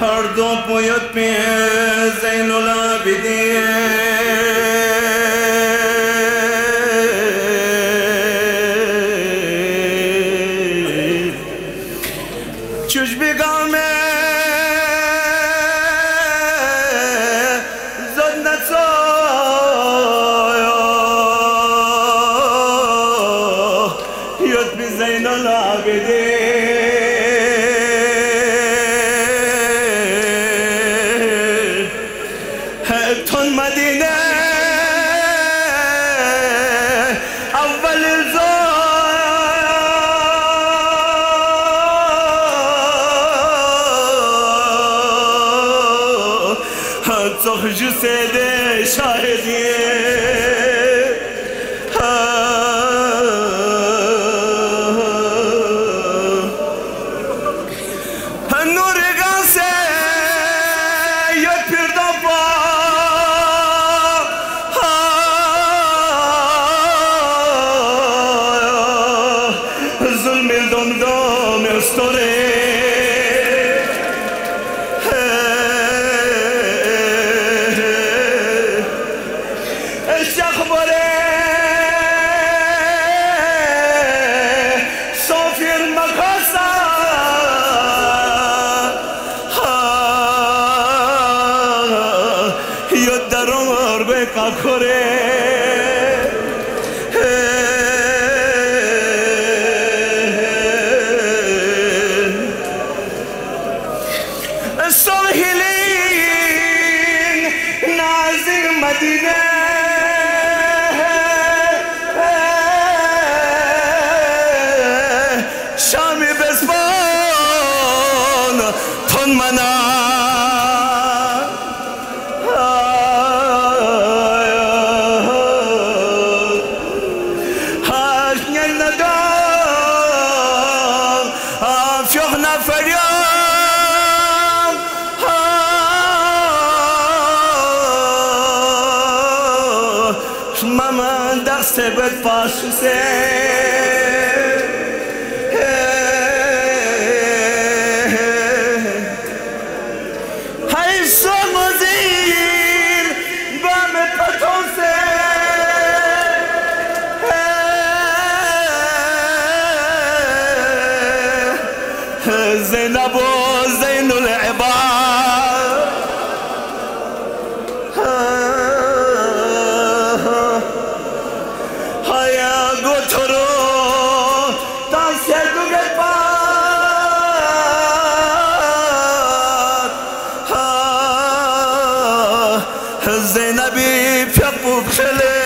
هر دو پویت پی زین العابدین چوش بگامه زد نتو یت بی زین العابدین تون مدینه اول الزار صخ جسده شاهدیه نور غاسه یت پیردابا ظلم دندام استوره اخباره صافر مقاصا یاد درار به کاکوره ساحلین نازک مدینه شامی بزبان تون منا هاشنین ندام فیوخنا فریام ماما دست بد پاشوسه زينب وزين العباد هيا قطرو تنسيدو قلبات زينبي فيقو بخلي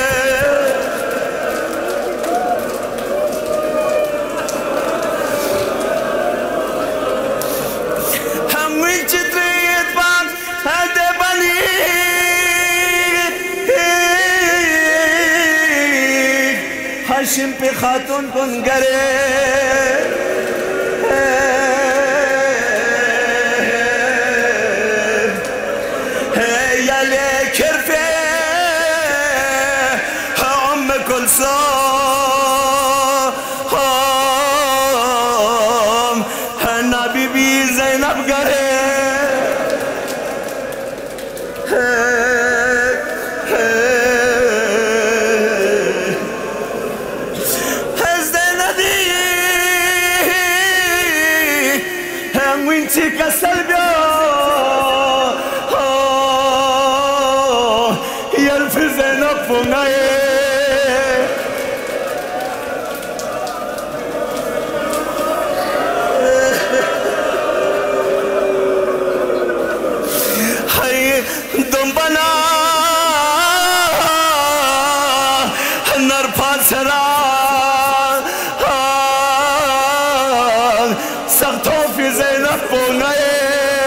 هاشم پی خاتون کنگره یالی کرفه ام کلثوم نبی بی زینب گره وانتي كسلبي يلف زينب فناي هاي دنبنا نار پاسرا سختو في زينب فناي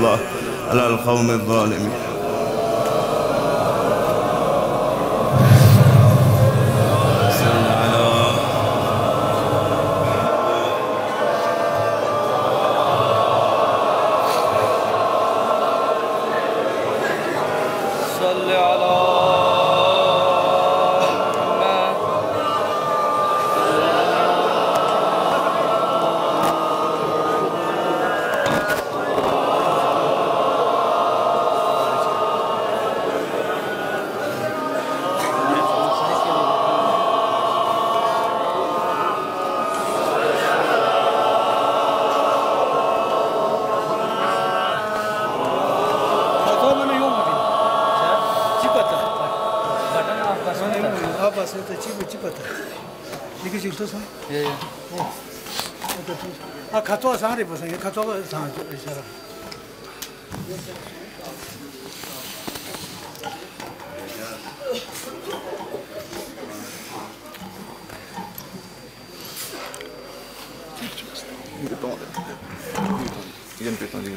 الله على القوم الظالمين. صل على 가져와 상하리 보세요. 가져와 상하리 사람. 이거 또 이건 또 이제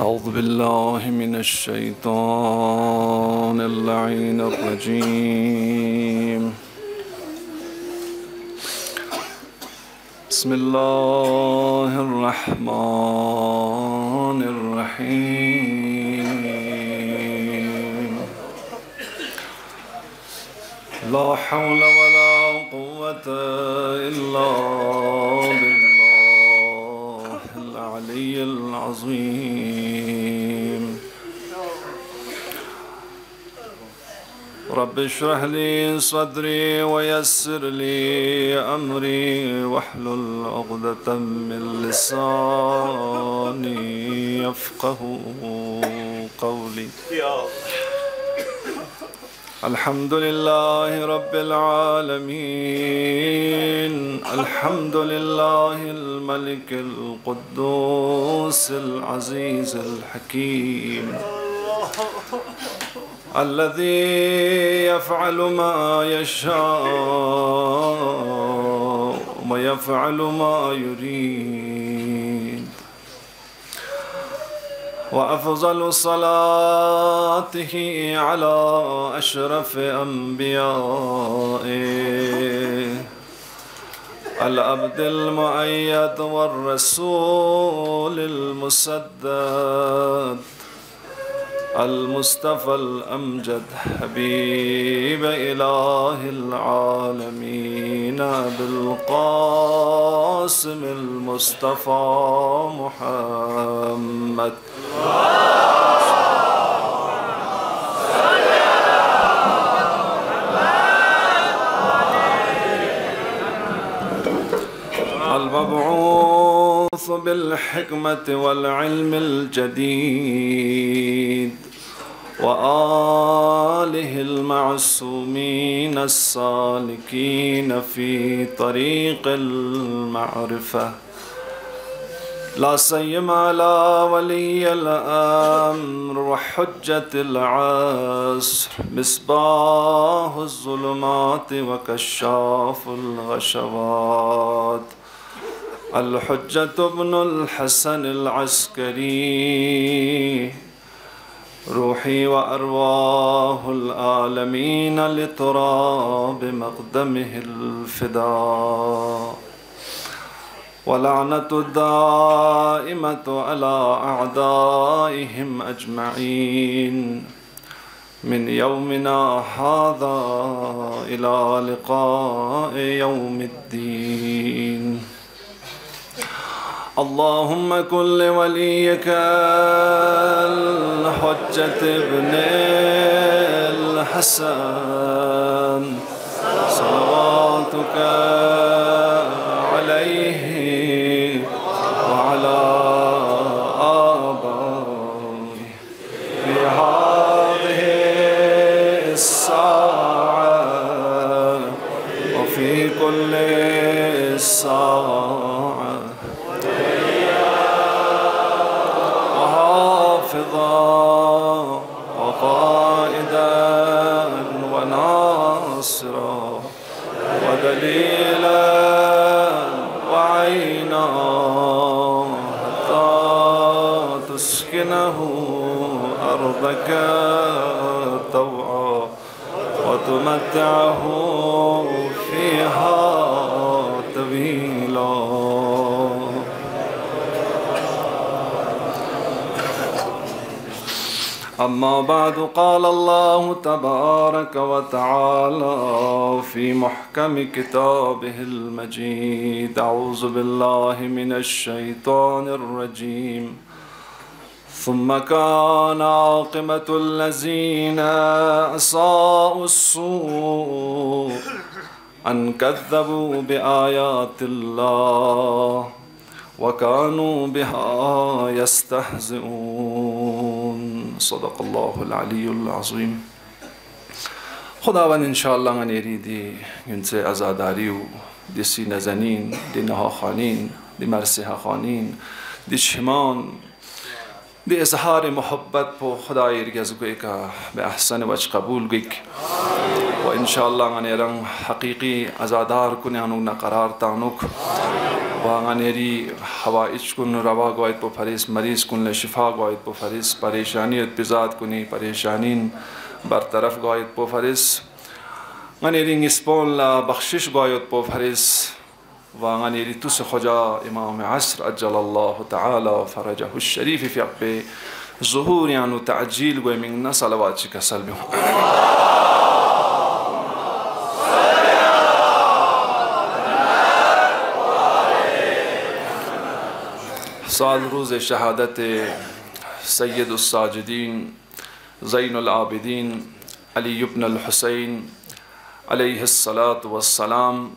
أعوذ بالله من الشيطان اللعين الرجيم بسم الله الرحمن الرحيم لا حول ولا قوة إلا بالله العلي العظيم رب اشرح لي صدري ويسر لي أمري واحلل عقدة من لساني يفقه قولي الحمد لله رب العالمين الحمد لله الملك القدوس العزيز الحكيم الذي يفعل ما يشاء ويفعل ما يريد وأفضل صلاته على أشرف أنبيائه العبد المؤيد والرسول المسدد المصطفى الأمجد حبيب إله العالمين بالقاسم المصطفى محمد المبعوث بالحكمة والعلم الجديد وآله المعصومين السالكين في طريق المعرفة لا سيما على ولي الأمر وحجة العصر مصباح الظلمات وكشاف الغشوات الحجة ابن الحسن العسكري روحي وأرواح العالمين لتراب مقدمه الفداء ولعنة الدائمة على أعدائهم أجمعين من يومنا هذا إلى لقاء يوم الدين. اللهم كن لوليك الحجة ابن الحسن صلواتك عليه وعلى آبائه في هذه الساعة وفي كل ساعة وحافظا وقائدا وناصرا ودليلا وعينا حتى تسكنه أرضك طوعا وتمتعه فيها طويلا. أما بعد قال الله تبارك وتعالى في محكم كتابه المجيد أعوذ بالله من الشيطان الرجيم ثم كان عاقبة الذين أساءوا السوء أن كذبوا بآيات الله وكانوا بها يستهزئون. صدق الله العلي العظيم. خداوند انشاءالله غنیری دی گنچه ازاداریو دی سی نزنین دی نها خانین دی مرسیها خانین دی شمان دی اظهار محبت پو خدای ارگز گوی که به احسن وجه قبول گوی و انشاءالله غنیران حقیقی ازادار کنیانو نقرار تانوک و غنیری حوائج کن روا گوید پو فریس مریض کن لشفا گوید پو فریس پریشانیت بزاد کنی پریشانین برطرف گوید پو فریس غنیری نسپون لا بخشش گوید پو فریس و غنیری توس خجا امام عصر اجل الله تعالی فرجه الشریف فی اقبه ظهور یعنو تعجیل گوی من صلوات چکا سلبی سال روز شهادت سید الساجدین زین العابدین علی بن الحسین علیہ الصلاة والسلام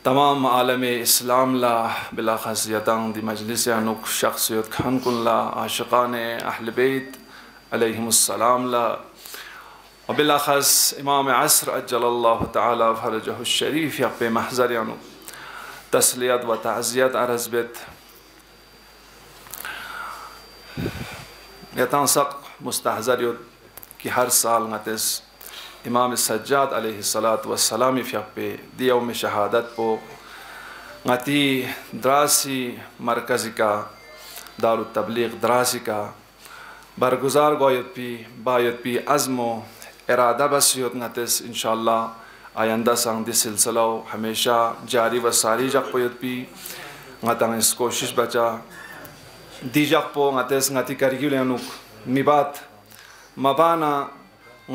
تمام عالم اسلام لا بلا خاصیتان دی مجلس انوک شخصیت خان کن لا عاشقان اہل بیت علیہم السلام لا و بلا خاص امام عصر اجل اللہ تعالی فرجہ الشریف یا پہ محضر انو تسلیت و تعزیت عرض بیت یتان سق مستحضر یود کی ہر سال نتس امام سجاد علیہ الصلاة والسلام فیقبے دی یوم شہادت پو غتی دراسی مرکزی کا دار التبلیغ دراسی کا برگزار گوید پی باید پی عزم و ارادہ بسیوت نتس انشاءاللہ آئندہ سنگ دی سلسلہ ہمیشہ جاری و ساری جق پوید پی غتاں اس کوشش بچا دی جق پو غتس غتی کرگیو لینوک میبات مبانا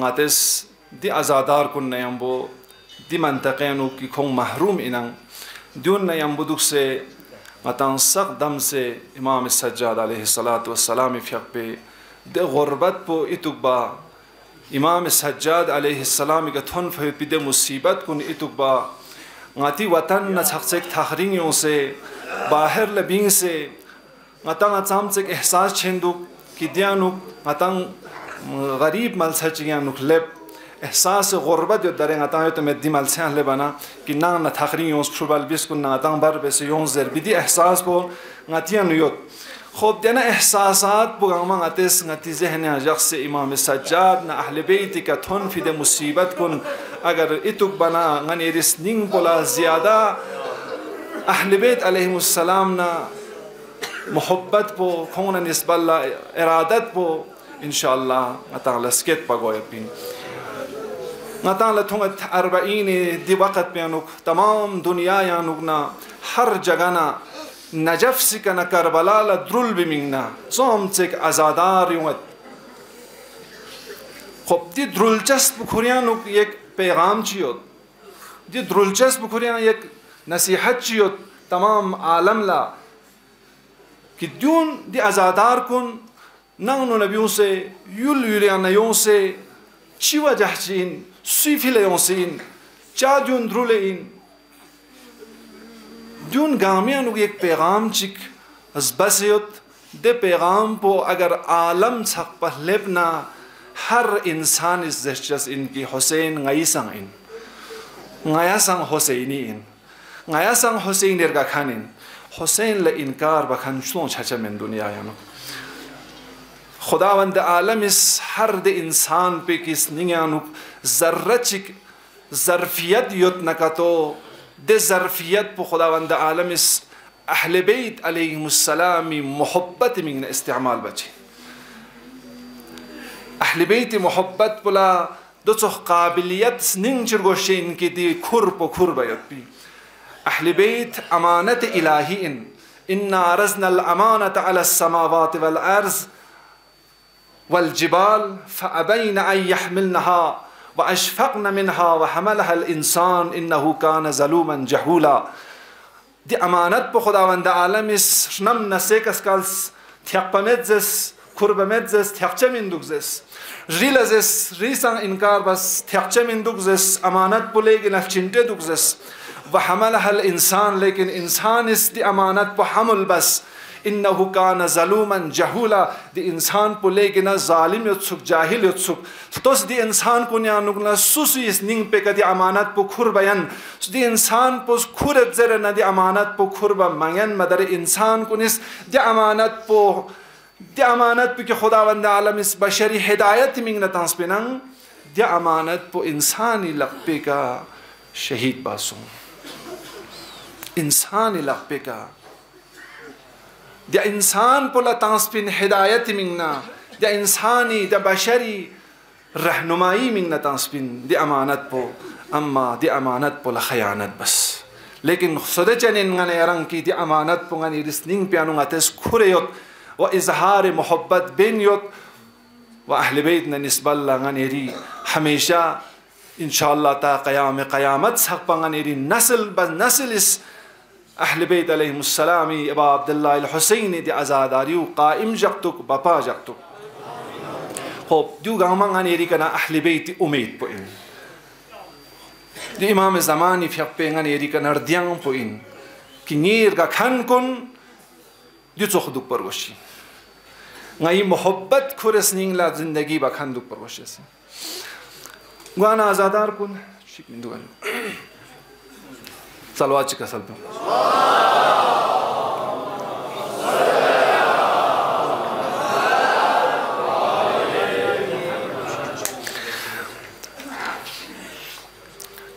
غتس دی ازادار کن نیمبو دی منطقینو کی کھون محروم انن دیون نیمبو دک سے غتان سق دم سے امام سجاد علیہ السلام فیق پہ دی غربت پو اتک با امام سجاد علیہ السلام کا تھن فیق پی دی مصیبت کن اتک با غتی وطن نچھک سک تحرینیوں سے باہر لبین سے غتان اچام سک احساس چھندو کی دیانو غتان غريب مال سچيان نخلب احساس غربت يدرين عطاه تمدي مال سان لبنا كنا نتحقرين يونس شوبال بيس كنا عطاه بار بس يونس زر بدي احساس بو عطيان يود خب دينا احساسات بوغمان عتس عتي ذهن جخص امام السجاد نا اهل بيتي كثون في ده مصيبت كن اگر اتوك بنا غني رسنين بولا زياده اهل بيت عليهم السلام نا محبت بو كون نسبه لا ارادت بو ان شاء الله عطاه لسكت باغوي بين عطاه لتونت 40 دي وقت بيانوك تمام دنيا يانوكنا هر جگانا نجف سکن کربلا لدرول بمیننا زوم تک آزادار یومد خب دی درولچسب بخوریانو یک پیغام چیود دی درولچسب بخوریان یک نصیحت چیود تمام عالم لا که دیون دی آزادار کن نانو نبیون سے یولیان یون سے چی وجه چین سیفیل یون سین چا دیون درول این دیون گامیانو یک پیغام چیک از بسیت ده پیغام پو اگر عالم چک پهلبنا هر انسان از زشتس این کی حسین غیسان این غیاسان حسینی این غیاسان حسین درگا خانین حسین ل انکار بخن شلون چچا من دنیا یانو خداوند عالم اس هر ده انسان پی کس نیانو ذره چیک ظرفیت یوت نکاتو ده ظرفیت پو خداوند عالم اس اهل بیت علیهم السلام محبت من استعمال بچه اهل بیت محبت بلا دو چخ قابلیت نینچر گوشین که دی کرب و کرب یاد بی اهل بیت امانت الهی ان انا عرضنا الامانة على السماوات والارض والجبال فابين ان يحملنها واشفقن منها وحملها الانسان انه كان ظلوما جهولا دی امانت به خداوند عالم است نم نسیکس کالس تیاپمتزس کربمتزس تیاپچمندوگزس ریلزس ریسان انکار بس تیاپچمندوگزس امانت بولیگ نفچنته دوگزس و حملها الانسان لیکن انسان است دی امانت به حمل بس انه كان ظلوما جهولا دی انسان بولیگ نا ظالم یتسوک جاهل یتسوک توس دی انسان کو نیانوگنا سوسیس نینگ پک دی امانت بو کربین دی انسان پوس کورت زر نا دی امانت بو کرب ماین مدر انسان کو نیس دی امانت بو که خداوند عالم اس بشری هدایت مینگ نتانس پنن دی امانت بو انسانی لقبه کا شهید باسو انسانی لقبه کا دی انسان پو لتانس پن هدایت مینگنا دی انسانی دی بشری رهنمایی مینگ نتانس پن دی امانت پو اما دی امانت پو لخیانت بس لیکن خود چنین غنی ارنگ کی دی امانت پو غنی رسنینگ پیانو غتس کوریوت و اظهار محبت بینیوت و اهل بیتنا نسبت غنی ری همیشه انشاءالله تا قیامت سخت غنی ری نسل بس نسل اس اهل بیت علیهم السلام ابا عبدالله الحسین دی ازاداریو قائم جگتوک بپا جگتوک خب دیو گامان غنی ری کنا اهل بیت امید پو این دی امام زمانی فیق پیغنی ری کنا ردیان پو این کی نیر گا کھن کن دی چوخ دوک پرگوشی غایی محبت کرس نینگ لا زندگی با کھن دوک پرگوشی گوانا ازادار کن شک من دوگان صلوات چکا سلبم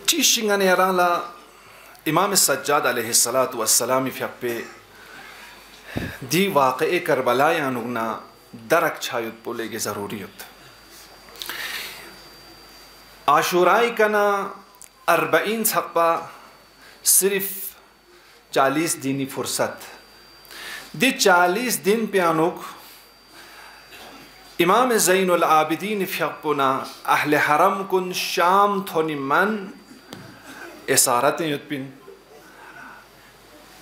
چیشنگان یرالا امام سجاد علیہ السلام فیق پہ دی واقع کربلا یانوگنا درک چھایت بولے گے ضروریت عاشورائی کنا 40 چھپا صرف 40 دینی فرصت دی 40 دن پیانوک امام زین العابدین فیقبنا اہل حرم کن شام تھونی من اسارتیں یت پین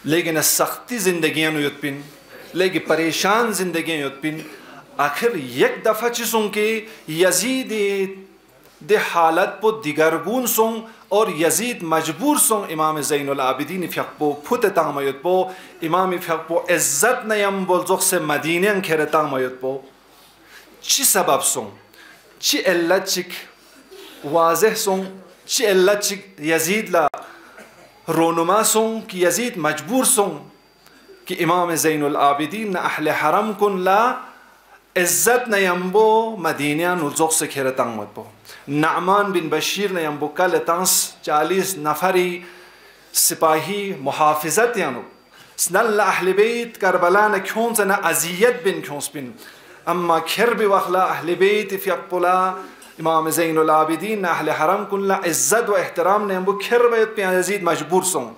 لیکن سختی زندگیاں یت پین لیکن پریشان زندگیاں یت پین آخر یک دفعہ چیزوں کے یزید دے حالت پو دیگرگون سوں اور یزید مجبور سوں امام زین العابدین فیقبو پھت تامیت پو امام فیقبو عزت نیم بولزوق سے مدینہ کھر تامیت پو چی سبب سوں چی علت چیک واضح سون چی علت چیک یزید لا رونما سون کی یزید مجبور سون کی امام زین العابدین نا اهل حرم کن لا عزت نیامبو مدینه نوزوق سکره تنگ بو نعمان بن بشیر نیامبو کل تانس 40 نفری سپاهی محافظت یانو سنل اهل بیت کربلا نکون زنا اذیت بن کونس بن اما کرب وخلا اهل بیت فی اقبلا امام زین العابدین اهل حرم کن لا عزت و احترام نیامبو کرب یزید مجبور سون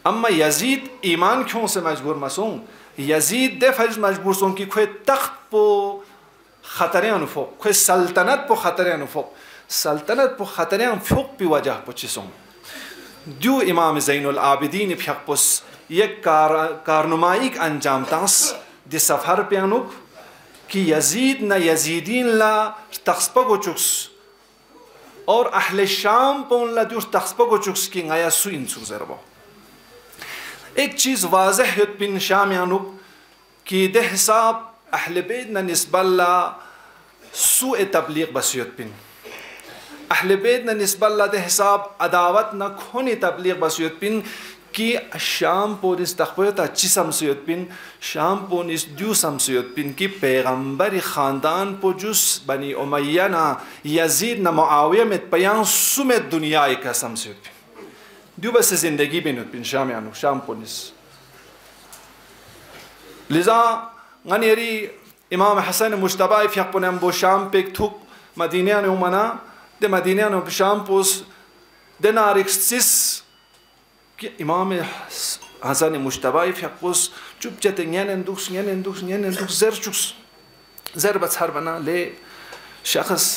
اما یزید ایمان کیوں سے مجبور مسون یزید دے فج مجبور سون کی کوئی تخت پو خطرے انفوق کوئی سلطنت پو خطرے انفوق سلطنت پو خطرے انفوق پی وجہ پو چیسون دیو امام زین العابدین پیق پس یک کارنمائی انجام تانس دی سفر پیانوک کی یزید نہ یزیدین لا تخصپگو چکس اور اہل شام پون لا دیو تخصپگو چکس کی نیا سو انسو زربو ایک چیز واضح ہے بن شامیانو کہ دے حساب اہل بیت نہ نسبت اللہ سوء تبلیغ بسیت بن اہل بیت نہ نسبت اللہ دے حساب عداوت نہ کھونی تبلیغ بسیت بن کہ شام پونس تخبیت اچھی سمسیت بن شام پونس دیو سمسیت بن کہ پیغمبر خاندان پو جس بنی امیہ نہ یزید نہ معاویہ میں پیان سمیت دنیا کا سمسیت بن دیو بس زندگی بینوت بین شامیانو شام پونس لذا غنیری امام حسن مجتبی فیق پونم بو شام پیک تھوک مدینیانو منا دے مدینیانو شام پوس دے نارکسیس کہ امام حسن مجتبی فیق پوس چوب چتے نین زر چکس زر بچھار بنا لے شخص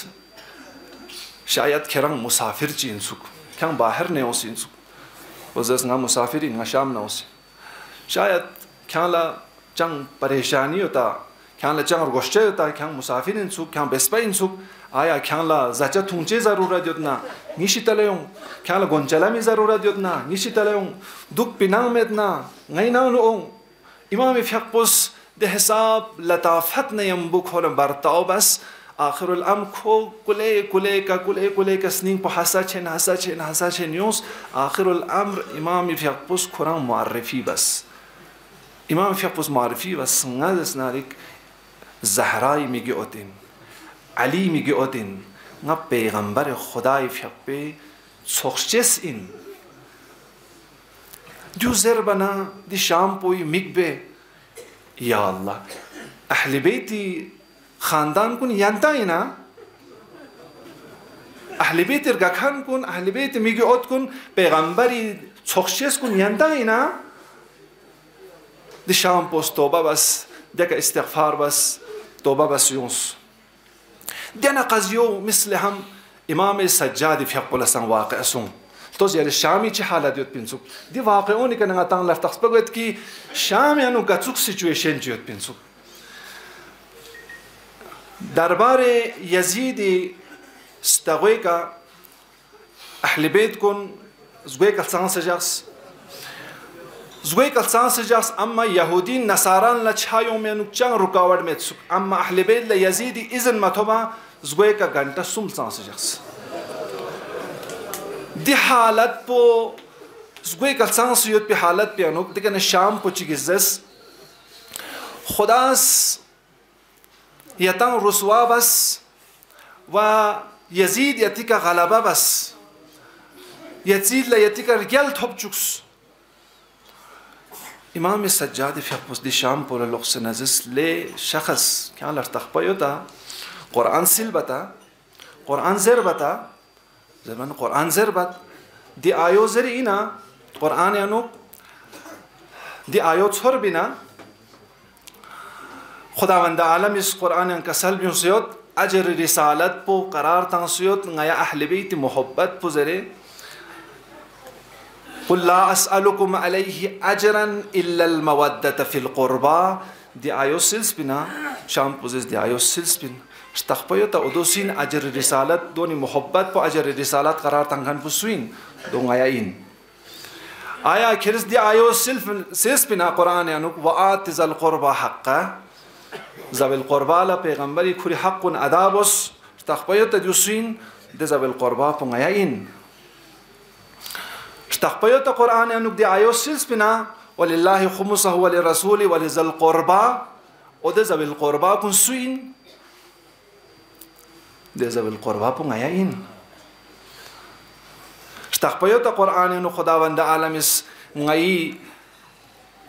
شاید کھرنگ مسافر چین سک کھرنگ باہر نے ہو سین سک وزس نہ مسافری نہ شام نہ ہوسی شاید کھالا چنگ پریشانی ہوتا کھالا چنگ گوشتے ہوتا کھالا مسافر انسوک کھالا بیسپا انسوک آیا کھالا زچا تونچے ضرورت یدنا نیشی تلیوں کھالا گونچلا می ضرورت یدنا نیشی تلیوں دک پینام میدنا غینا نووں امام فیقپس دے حساب لطافت نیمبو کھولا برتاو بس آخر الامر کلے کا سنین پو حسا چین یوس آخر الامر امام فیقپس قرآن معرفی بس امام فیقپس معرفی بس نادس نارک زہرائی میگی اوتین علی میگی اوتین نا پیغمبر خدای فیقپے سوخشچس این جو زر بنا دی شام پوی مگبے یا اللہ اہل بیتی خاندان کن ینتا اینا اہل بیت ارگاکان کن اہل بیت میگی اوت کن پیغمبری چخشیس کن ینتا اینا دی شام پوس توبہ بس دیکھ استغفار بس توبہ بس یونس دینا قضیو مثل ہم امام سجاد فیق لسان واقع سن تو زیادہ شامی چی حالت یوت پینسوک دی واقعونی که نگا تان لفتخص بگوید کی شامی انو گچوک سیچویشن چیوت پینسوک دربار یزید استغوی کا اهل بیت کن زگوی کلسان سجاس اما یهودین نصاران لچهایوں میں نکچان رکاوٹ میں تسک اما اهل بیت لیزیدی اذن مطبع زگوی کا گھنٹا سم سان سجاس دی حالت پو زگوی کلسان سیوت پی حالت پی انوک دیکھنے شام پو چیگزس خداس یتان رسوا بس و یزید یتی کا غلبہ بس یزید لیتی کا رگل تھوب چکس امام سجاد فیقپس دی شام پورا لغس نزس لے شخص کیا لرتخبایو تا قرآن سل بتا قرآن زر بتا زمان قرآن زر بت دی آیو زر اینا قرآن یانو دی آیو چھر بینا خداوند عالم اس قرآن انکسل بیوسیوت اجر رسالت پو قرار تنسیوت نیا اہل بیت محبت پو زرے قل لا اسألكم علیہ اجرا الا المودت فی القربا دی آیو سلس بنا شام پوزیز دی آیو سلس بنا اشتخبیوتا ادوسین اجر رسالت دونی محبت پو اجر رسالت قرار تنگن پسوین دون آیا این آیا کھرس دی آیو سلس بنا قرآن یانوک وآت ذا القربا حقا ذوي القربى لا پیغمبري كوري حق ادابوس اشتخبيوت ديوسين دي ذوي القربى بونغاين اشتخبيوت قرآن انك دي ايوسيس بنا ولله خمسه وللرسول ولذي القربى ودي ذوي القربى كنسوين دي ذوي القربى بونغاين اشتخبيوت قرآن انو خداوند عالمس غاي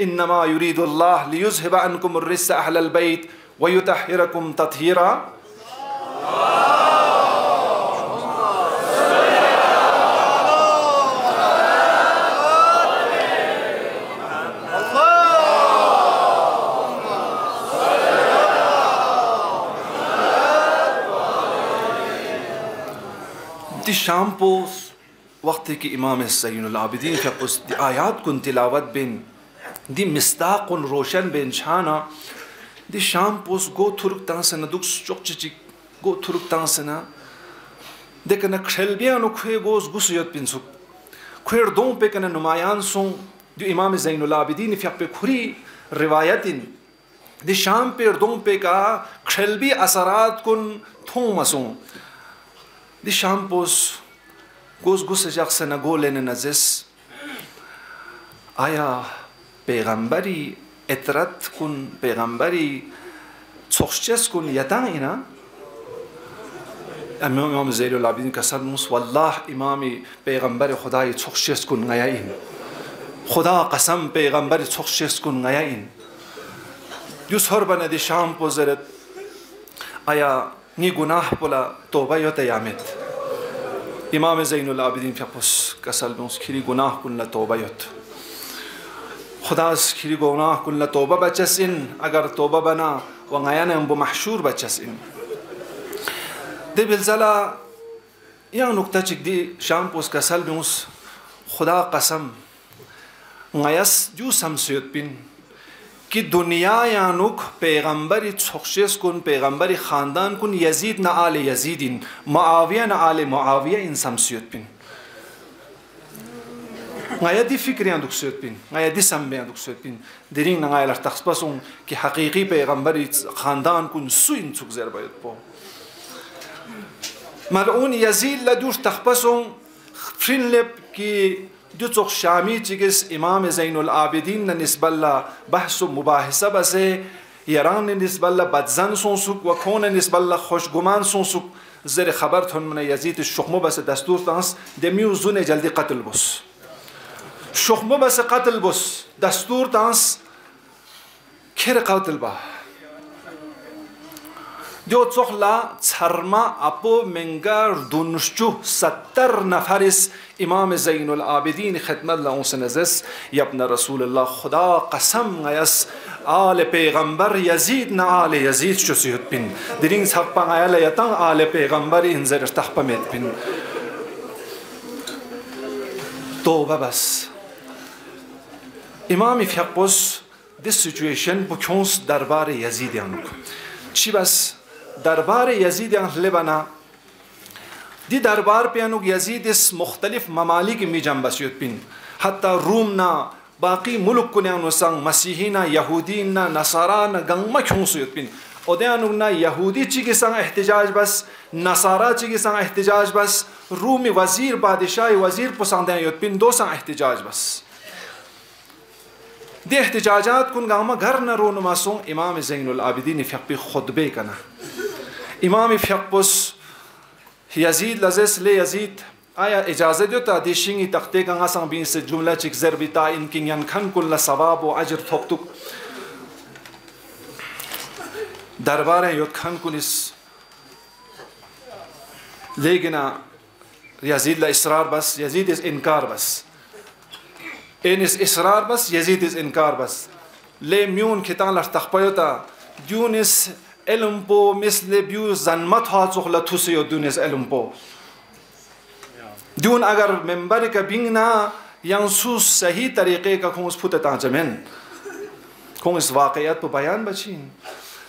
إنما يريد الله ليذهب عنكم الرجس أهل البيت ويطهركم تطهيرا دي شامبوس وقت کی امام زین العابدین کا اس دی آیات کن تلاوت بین دی مصداق روشن بین شانا دی شام پوس گو ترک تانسنا دوک چوک چچی گو ترک تانسنا دیکھنا کھلبیانو کھوے گوز گسیت پینسو کھویر دون پہ کنا نمایان سون دی امام زین العابدین فیق پہ کھوری روایتین دی شام پہ دون پہ کا کھلبی اثرات کن تھومسون دی شام پوس گوز گوز جاکسنا گولین نزس آیا پیغمبری اطرت کن پیغمبری چخشچس کن یتان اینا امام زین العابدین کا سلموس والله امامی پیغمبر خدای چخشچس کن غیا این خدا قسم پیغمبر چخشچس کن غیا این یوس هر بنا دی شام پوزرت آیا نی گناه پلا توبه یوت یامت امام زین العابدین فیقوس کا سلموس کری گناه کن لتوبه یوت خدا کری گناه کن لتوبه بچسین اگر توبه بنا و غیانم بمحشور بچسین دی بلزلا یا نکته چک دی شام پوس کا سلموس خدا قسم غیاس جو سمسیت بین کہ دنیا یانوک پیغمبری چخشیس کن پیغمبری خاندان کن یزید نا آل یزیدین معاویہ نا آل معاویہ ان سمسیت بین غایا دی فکری اندوک سیت بین غایا دی سمبی اندوک سیت بین درین نا غایا لرتخص بسون کہ حقیقی پیغمبری خاندان کن سو ان چک زیر باید پو ملعون یزید لدوش تخبسون فرین لب کی دو چخ شامی چگس امام زین العابدین نسبت الله بحث و مباحثه بسه ایران نسبت الله بدزن سونسوک و کون نسبت الله خوشگمان سونسوک زیر خبرتون من یزید شخمو بس دستور تانس دمیو زون جلدی قتل بس شخمو بس قتل بس دستور تانس کر قتل با جو چخلا چرما اپو منگر دونشچو 70 نفرس امام زین العابدین خدمت لونس نزس یبن رسول الله خدا قسم غیس آل پیغمبر یزید نا آل یزید شو سیود بین درین سبپا غیال یتان آل پیغمبر انزر ارتخپا مید بین توبه بس امام فیقوس this situation بکنس دربار یزیدیان چی بس دربار یزیدیان لبنا دی دربار پیانوک یزید اس مختلف ممالک می جنب بسیت بین حتی روم نا باقی ملک کنیانو سنگ مسیحی نا یهودی نا نصارا نا گنگما کیون سیت بین اودیانوک نا یهودی چیگی سنگ احتجاج بس نصارا چیگی سنگ احتجاج بس رومی وزیر بادشاہ وزیر پسندیان یوت بین دو سنگ احتجاج بس دی احتجاجات کن گاما گھر نا رونما سون امام زین العابدین فقبی خطبه کنا امام فقبس یزید لزس لی یزید آیا اجازه دیوتا دیشینگی تخته گنگا سنگ بین سے جملہ چک زربیتا انکین ینکن کل ثواب و عجر تھوکتک درباریں یوت کھن کنس لیکن یزید لإصرار بس یزید از انکار بس این از اصرار بس یزید از انکار بس لی میون کتان لرتخپیوتا دیونس علم پو مثل بیو زنمت ها چخلا توسیو دونس علم پو دون اگر ممبر کا بینگنا ینسوس صحیح طریقے کا کھونس پھوٹتا جمین کھونس واقعیت پو بیان بچین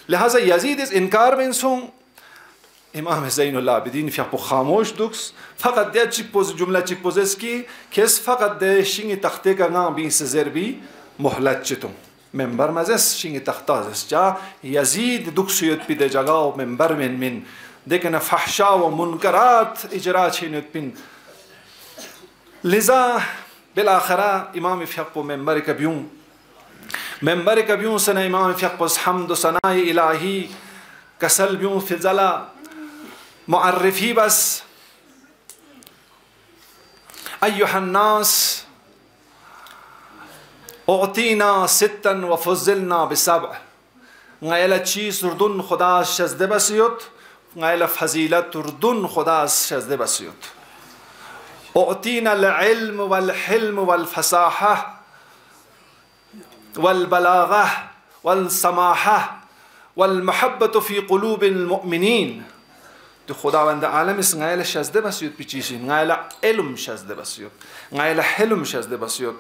لہذا یزید اس انکار میں انسوں امام زین العابدین فیق پو خاموش دوکس فقط دیا چک پوز جملہ چک پوزس کی کس فقط دیا شنگی تختے کا نام بین سے زربی مهلت چتون منبر مزس شینگ تختازس جا یزید دکسیت پیده جگا و منبر من دیکن فحشا و منکرات اجرا چینت پین لذا بالاخره امام فیق منبر کبیون سنه امام فیق حمد و ثنای الهی کسل بیون فضلا معرفی بس ایها الناس اعطینا ستا و فضلنا بسبع غیل چیز ردون خدا شزده بسیوت غیل فضیلت ردون خدا شزده بسیوت اعطینا العلم والحلم والفصاحة والبلاغة والسماحة والمحبة في قلوب المؤمنين تو خداوند عالم اس غیل شزده بسیوت پیچیشین غیل علم شزده بسیوت غیل حلم شزده بسیوت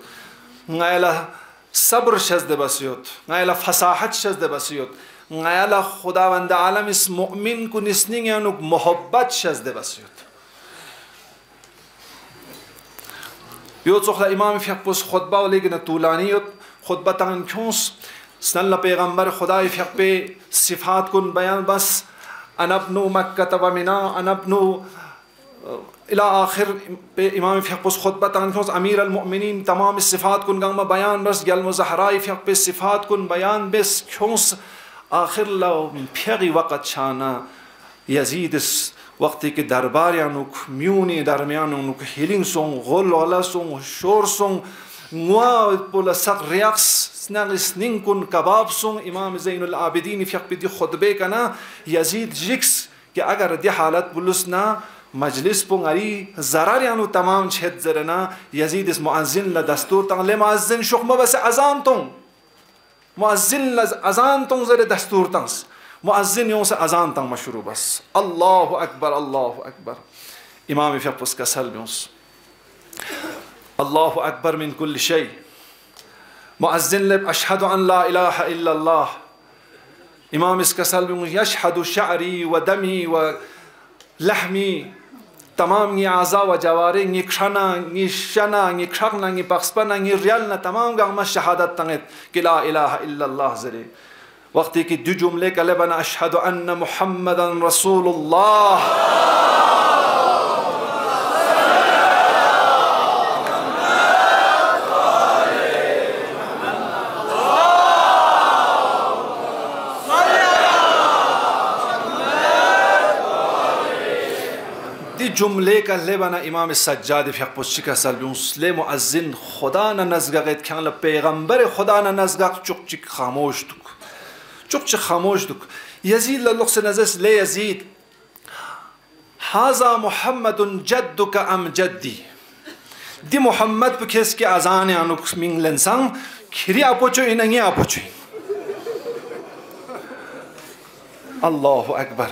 غیل صبر شزده بسیوت غیل فصاحت شزده بسیوت غیل خداوند عالم اس مؤمن کو نسنینگ یانوک محبت شزده بسیوت بیوت سخلا امام فیق پس خطبه و لیگن طولانیت خطبه تان کونس سنل پیغمبر خدای فیق پی صفات کن بیان بس انا ابن مکہ و منا انا ابن الى آخر امام فیق پس خطبه تان کونس امیر المؤمنین تمام صفات کن گنگ بیان بس گل مزہرائی فیق پی صفات کن بیان بس کونس آخر لو پیغی وقت شانا یزید وقتی که درباریانوک میونی درمیانونوک هیلینگ سون غل غلا سون شور سون نوا پولا سق ریاکس سنگس نینکن کباب سون امام زین العابدین فیق بدی خطبه کنا یزید جکس که اگر دی حالت بلسنا مجلس پونگاری ضراریانو تمام چھت زرنا یزید اس مؤذن لدستور تن لے مؤذن شخمه بس اذان تون مؤذن لازان تون زر دستور تنس مؤذن يوم أذان تام مشروع بس الله أكبر الله أكبر إمام في أبوس كسل بيوس الله أكبر من كل شيء مؤذن لب أشهد أن لا إله إلا الله إمام كسل بيوس يشهد شعري ودمي ولحمي تمام ني أعضاء وجوارح ني كشنا ني شنا ني كشنا ني بخسبنا ني ريالنا تمام قام الشهادة تنت لا إله إلا الله زري وقتی که دو جمله کله بنا اشهد ان محمدا رسول الله دی جمله کله بنا امام سجاد فیق پوچی که سلبیونس لی مؤذن خدا نزگقت کن پیغمبر خدا نزگق چک خاموش دک چوک خاموش دک یزید للقص نزس لی یزید هذا محمد جدك ام جدی دی محمد بکس کی ازان انوک مین لنسان کری اپوچو ایننگی اپوچو الله اکبر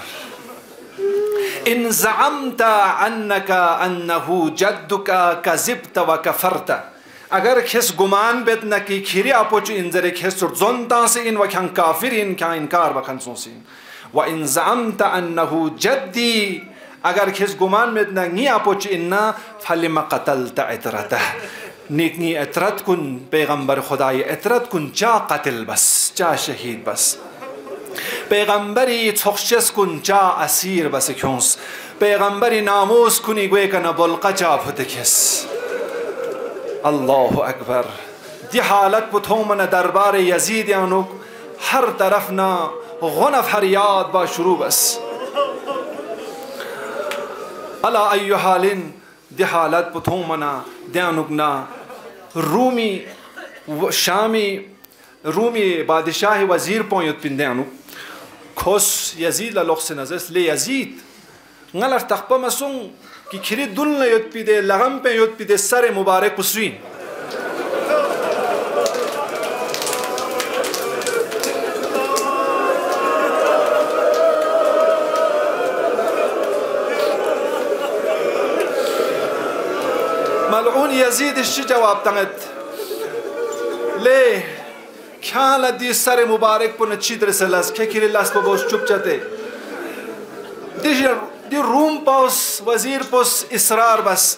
ان زعمت انه جدك كذبت وكفرت اگر کس گمان بد نکی کری اپوچ انزره کس زونتا سے ان وکان کافرین کا انکار بکن سوسین و ان زعمت انه جدی اگر کس گمان بد نگی اپوچ اننا فلما قتلت عترته نیکنی عترت کن پیغمبر خدای عترت کن جا قتل بس جا شهید بس پیغمبری تخشس کن جا اسیر بس کونس پیغمبری ناموس کنی گوی کن بلقا جا پتکس الله اکبر دی حالت بتو من دربار یزید یانوک هر طرفنا غن فریاد با شروع بس الا ای حالین دی حالت بتو من دیانوکنا رومی شامی رومی بادشاہ وزیر پویت پین دیانوک کس یزید للوخس نزس لی یزید غلر تخبه مسون کی کری دل نیت پیده لغم پہ یت پیده سر مبارک پسوین ملعون یزید اش جواب تنت لے کیا دی سر مبارک پن اچھی طرح سے لس کہ کری لس پہ بوش چپ چاتے دی روم پوس وزیر پوس اصرار بس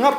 nga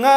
nga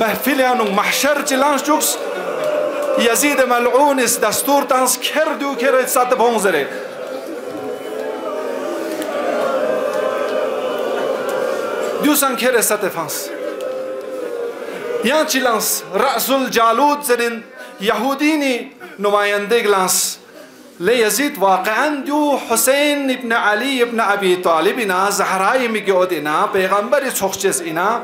محفل محشر چلانش جوکس یزید ملعون است دستور تانس کردو کرد سات بونزره دیوسان کرد سات فانس یا چلانس رأس الجالود زنن یهودینی نماینده گلانس ليزيد واقعا دو حسين ابن علي ابن أبي طالب إنا زهراء ميجود إنا پیغمبر چوخچس إنا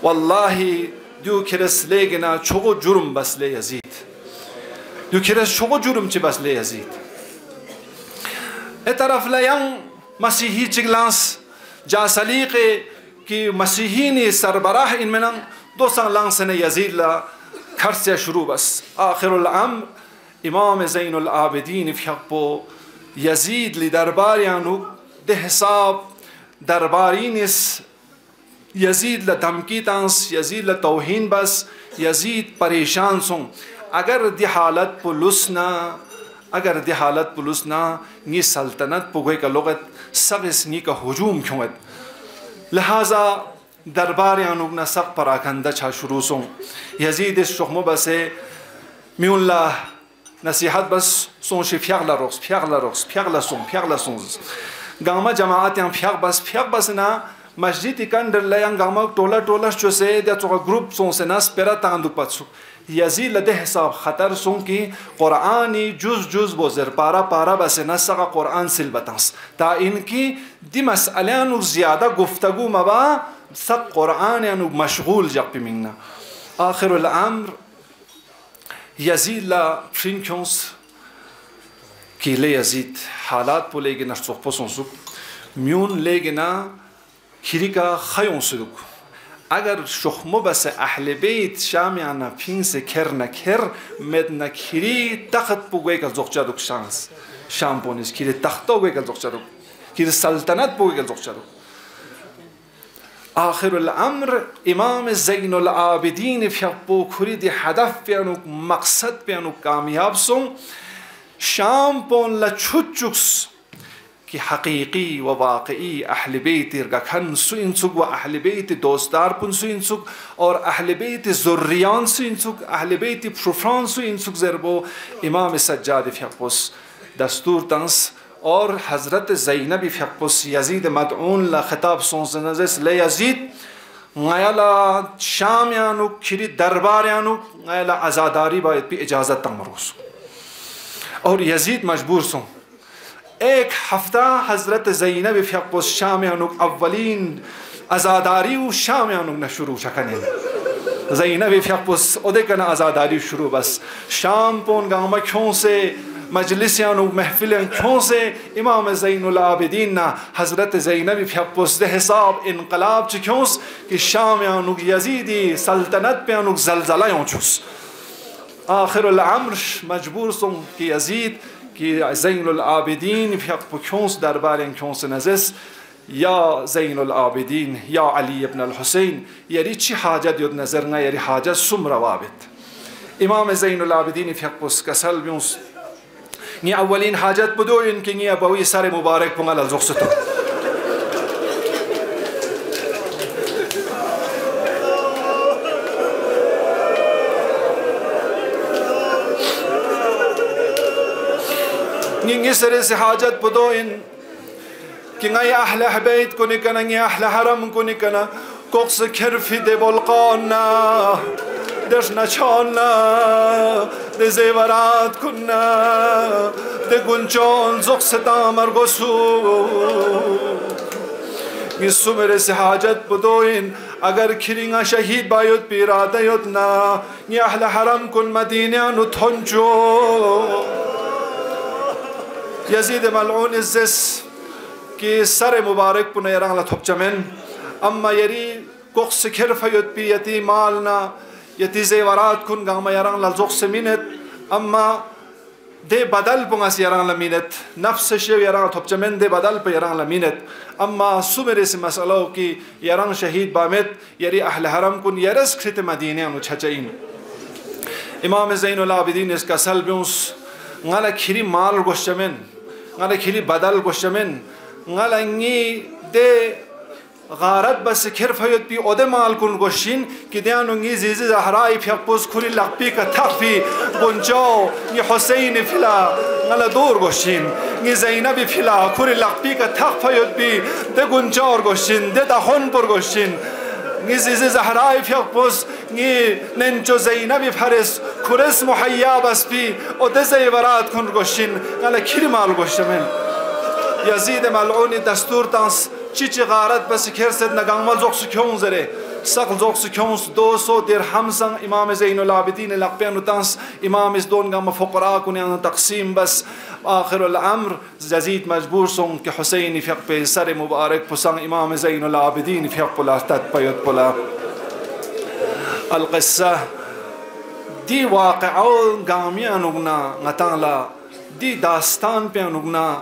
والله دو كرس ليگنا چوغو جرم بس ليزيد دو كرس چوغو جرم چي بس ليزيد اطرف لين مسيحي چگلانس جا سليق کی مسيحيني سربراح إن منن دوسان لانسن يزيد لا كرسي شروع بس آخر الأمر امام زین العابدین فیقبو یزید لی درباریانو ده حساب دربارینس یزید لدمکی تانس یزید لتوهین بس یزید پریشان سون اگر دی حالت پلوسنا نی سلطنت پوگوی کا لغت سغس نی کا ہجوم کیوت لہذا درباریانو نسق پراکنده چا شروع سون یزید شخمو بسه میون لا نصيحت بس صون شي فيغلا سون غاما جماعت يان فيغ بس نا مسجد كاندر لا يان غاما تولا شو سي ده تو جروب سون سناس بيرا تاندو باتسو يزيد لده حساب خطر سون كي قراني جز بوزر پارا بس نسقه قران سلبتانس تا انكي دي مساله انو زياده گفتگو مبا سق قران انو مشغول جاب منا اخر الامر یزید لا فرینکونس کی لیزید حالات پو لیگنا صحبت سنسوک میون لیگنا کریکا خیون سدوک اگر شخمو بس اهل بیت شامیانا پینس کر مدنا کری تخت پو گوی کل زخچادوک شانس شام پونیس کری تختو گوی کل زخچادوک کری سلطنت پو گوی کل زخچادوک آخر الامر امام زین العابدین فیقبو کرید هدف بیانو مقصد بیانو کامیاب سون شام پون لچوچوکس کی حقیقی و واقعی اهل بیت ارگکن سو انسوک و اهل بیت دوستدار پون سو انسوک اور اهل بیت زریان سو انسوک اهل بیت پروفران سو انسوک زربو امام سجاد فیقبوس دستور تنس اور حضرت زینب فیقبوس یزید مدعون لخطاب سونسنزس لیزید غیلا شامیانو کری درباریانو غیلا عزاداری باید بی اجازت تمروس اور یزید مجبور سون ایک ہفتہ حضرت زینب فیقبوس شامیانو اولین عزاداری و شامیانو نشروع شکنین زینب فیقبوس اودکن عزاداری شروع بس شام پون گاما کیوں سے مجلسیان و محفلین کیوں سے امام زین العابدین نا حضرت زینب فیقبوس ده حساب انقلاب چکیونس کہ شامیانو یزیدی سلطنت پیانو زلزلہ یونچوس آخر الامر مجبور سن کہ یزید کہ زین العابدین فیقبو کیونس دربارین کیونس نزس یا زین العابدین یا علی ابن الحسین یری چی حاجت یود نظرنا یری حاجت سم روابط امام زین العابدین فیقبوس کسل بیونس نی اولین حاجت بدوین که نی ابوی سر مبارک بونگل از رخصتو نی سر سے حاجت بدوین که نی اهل بیت کنی کنا نی اهل حرم کنی کنا کوکس کرفی دی بلقانا دش نچانا ده زیورات کننا ده گنجان زخص دامر گسو گسو میرے سے حاجت بدوین اگر کرینگا شہید بایود پیراده یود نا نی اهل حرم کن مدینیانو تنجو یزید ملعون ازس کی سر مبارک پو نیران لطب چمن اما یری گخص کرف یود پی یتی مالنا یتی زیورات کن گاما یران لزوخ مینت اما ده بدل بونگاس یران لمینت نفس شیو یران تبچمن ده بدل پا یران لمینت اما سمر اس مسئلہ کی یران شہید بامت یری اہل حرم کن یرس کھت مدینہ انو چھچائین امام زین العابدین اس کا سل بیونس غالا کھری مال گوشچمن غالا کھری بدل گوشچمن غالا انگی ده غارت بس كيرف هيد بي أدمال كون غشين كديانو نيزي زهراي في أقبوز كل لقبي كتخفي بنجاو ني حسين فيلا على دور غشين ني زينب فيلا كل لقبي كتخفي هيد بي ده غنجار غشين ده دهون بر غشين ني زيزي زهراي في أقبوز ني ننجو زينب فارس كرس محيا بس بي أده زيورات كون غشين على كلمة غشمن يزيد ملعون دستور تانس چی غارت بس کرسد نگامل زوکس کیون زره سقل زوکس کیونس 200 درهم سن امام زین العابدین لقبین تانس امام از دون گام فقراء کنیان تقسیم بس آخر الامر یزید مجبور سون که حسین فیق به سر مبارک پسان امام زین العابدین فیق پلا تد پیاد پلا القصه دی واقعون گامیانونا نتانلا دی داستان پیانونا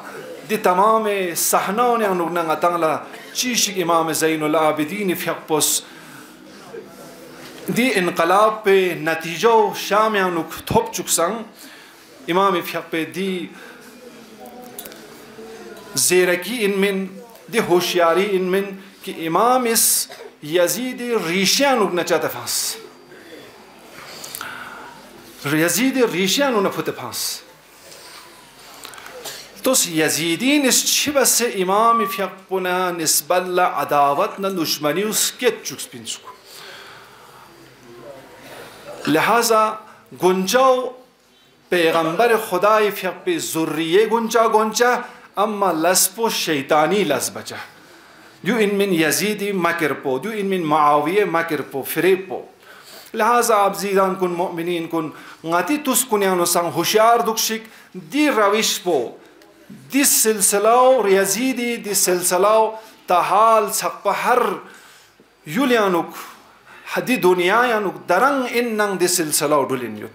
دي تمام صحنان يعني نقولنا تعالى تشيش إمام زين العابدين في حقبس دي انقلاب بنتيجة شام يعني توب جوكسان إمام في حقب دي زيركي إن من دي هوشياري إن من كي إمام إس يزيد ريشيان نقولنا جاتفاس يزيد ريشيان نقولنا فتفاس توس يزيدين إيش بس إمام في حقنا نسبة لعداوتنا دشمني وسكت جوكس بينسكو لهذا گنجاو پیغمبر خدای في حق ذریه گنجا اما لسبو شیطانی لسبجا دو إن من يزيد مكر بو دو إن من معاوية مكر بو فريب بو لهذا عبزيدان كن مؤمنين كن غاتي توس كنيانو سان هوشيار دوكشيك دي رويش بو دي سلسلاو ريزيدي دي سلسلاو تحال سقبحر يوليانوك حدي دنيا يانوك دران إنن دي سلسلاو دولين يوب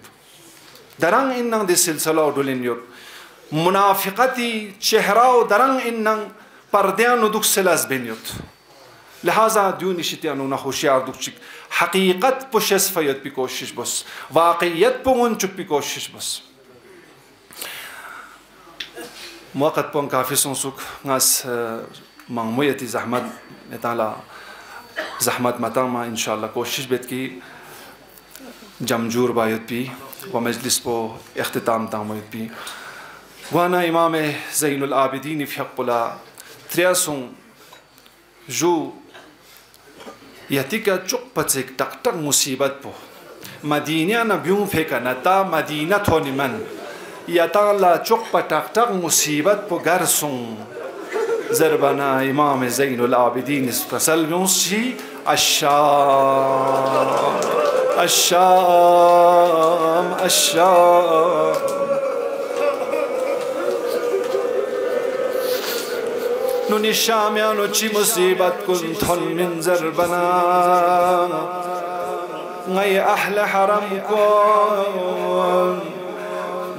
دران إنن دي سلسلاو دولين يوب منافقتي چهراو دران إنن پردیانو دوک سلاز بینیوت لحاظا دیونی شتیانو نخوشیار دوک چک حقیقت پوشش فیاد بی کوشش بس واقعیت پون چک بی کوشش بس موقت پون کافی سنسوک ناس مغمویتی زحمت نتالا زحمت متا ما انشاءالله کوشش بیت کی جمجور باید بی و مجلس پو اختتام تاموید بی وانا امام زین العابدین فی حق لا ترياسون جو يتيكا چوك پچك تك تك مصيبت بو مدينة نبيون فيكا نتا مدينة توني من يتا لا چوك پتك تك مصيبت بو غرسون زربنا امام زين العابدين اسفسل بيونسي الشام الشام الشام نوني شاميانو چي مصيبت كنتن من زربنا غي أحلى حرم كون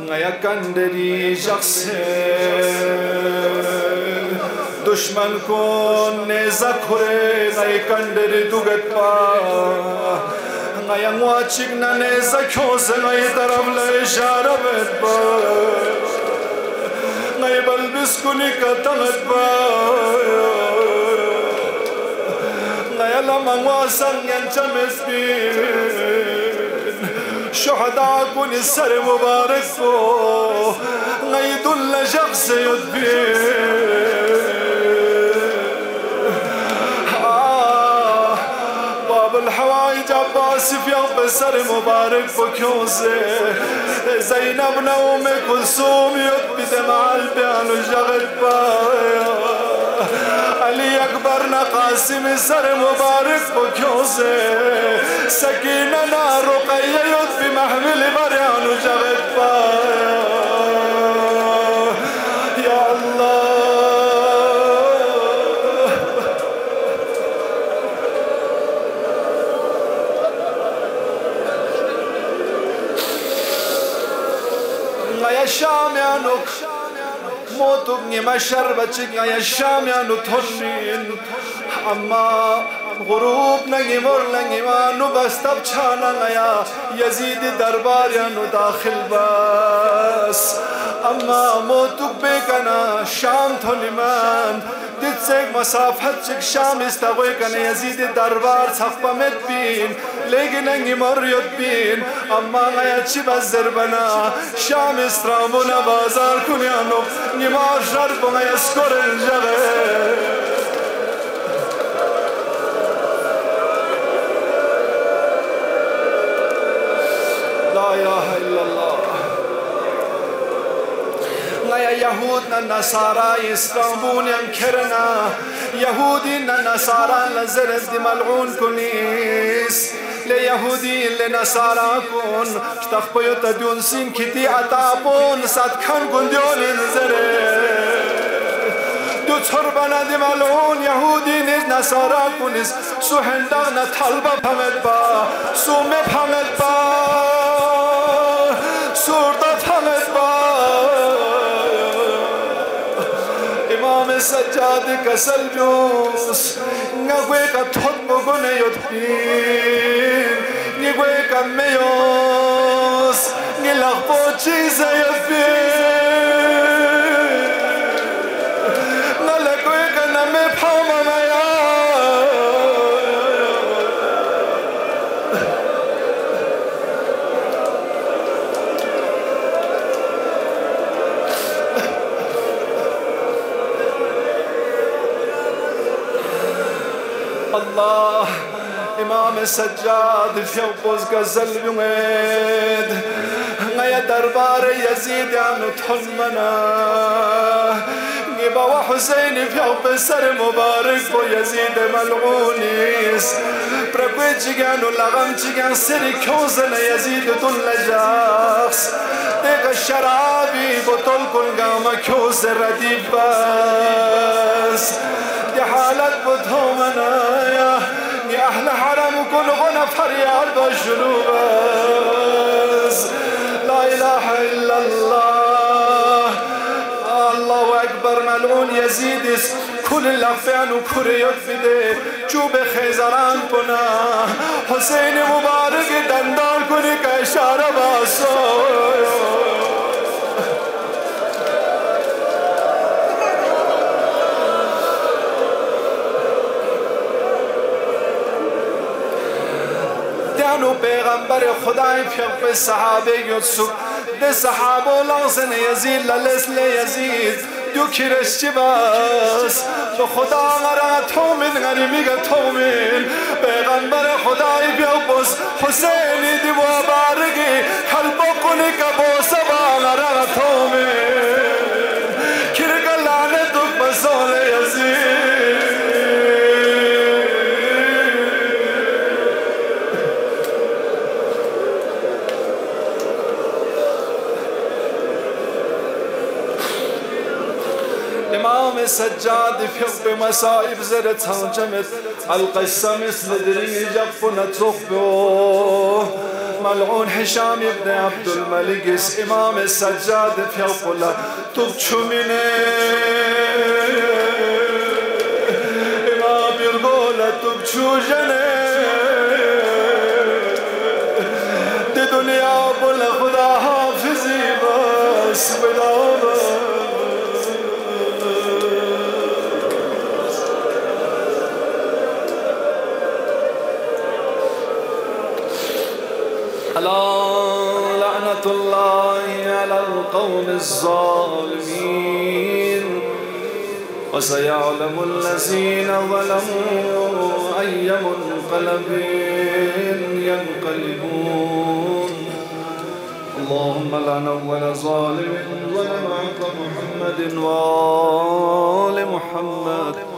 غي كندري شخص دشمن كون نزاكوري غي كندري دوغت با غي مواتشيكنا نزاكوز غي طرف لإشارة با بلبس كوني كتمت با غيلا مواسن ينشمس بين شهداء كوني السر مبارك بو غيدل شخص يدبين باب الحوايج عباس في يوم السر مبارك بو كيوزي زينب نوم كلثوم يثبت مع البيان وشغل بايا علي أكبر نقاسم سر مبارك بكيوزي سكينة نار رقية يثبت محمل بريان وشغل بايا يا الله يا شاميانوك موتوك نيما شربتك يا شاميانو تونين أما غروب نجمور نجما نبستب چانا يا يزيد دربار يانو داخل بس أما موتوك بكنا شام تونیمان دیتسک مسافت چک شام استقوی کنه یزید دربار صفمت بین لیکن انگی مریت بین اما غیا چی بزر بنا شام استرامونا بازار کنیانو نیمار شرب غیا سکر الجغه لا إله إلا الله غيا يهودنا نصارى إسلامون ينكرنا يهودينا نصارى لزرد ملعون كنيس ليهودي لنصارى كون اشتخ بيوت دون سين كتي عطابون ساد كان قنديون انزرد دو تربنا دي ملعون يهودي نصارى كنيس سو هندغنا طلبة بحمد با سو مبحمد با سوردت حمد با امام سجاد کسل جوس نگوی کا تھوت بگونه یود بین نگوی کا میوس نلغ بو چیز یود بین نلگوی کا نمی پاوم میا الله امام سجاد في يوبوز غزل بيمد غيا دربار يزيد عنو تحمنا نبا وحسين في يوب سر مبارك بو يزيد ملعونيس برقوي جيغانو لغم جيغان سري كوزن يزيد دون لجاخس ديغ الشرابي بطل كل قام كوز رديب باس دي حالت بدهمنا يا أهل حرم كل غنى فريال بالجنوبس لا إله إلا الله الله أكبر ملعون يزيدس كل الأفعال وكل يفده جوب خيزران بنا حسين مبارك دندان كل كإشارة باسو دانو پیغمبر خدای پیغمبر صحابه یوسف ده صحابه لازن یزید للسل یزید دو کیرش چی باس تو خدا مرا تومین غریبی تومین پیغمبر خدای پیغمبر حسینی دی مبارکی قلب کنی کبوس با مرا تومین کیرگ لعنت بسال یزید امام سجاد في مصائب زرت هنجمت القصة مثل دري جفنا تخبو ملعون هشام ابن عبد الملك امام السجاد في قلا تبچو منه امام يرغولا تبچو جنه دي دنيا بلا خدا حافظي بس بدابا لعنة الله على القوم الظالمين وسيعلم الذين ظلموا أي منقلب ينقلبون اللهم لعن أول ظالم ظلم عقب محمد وآل محمد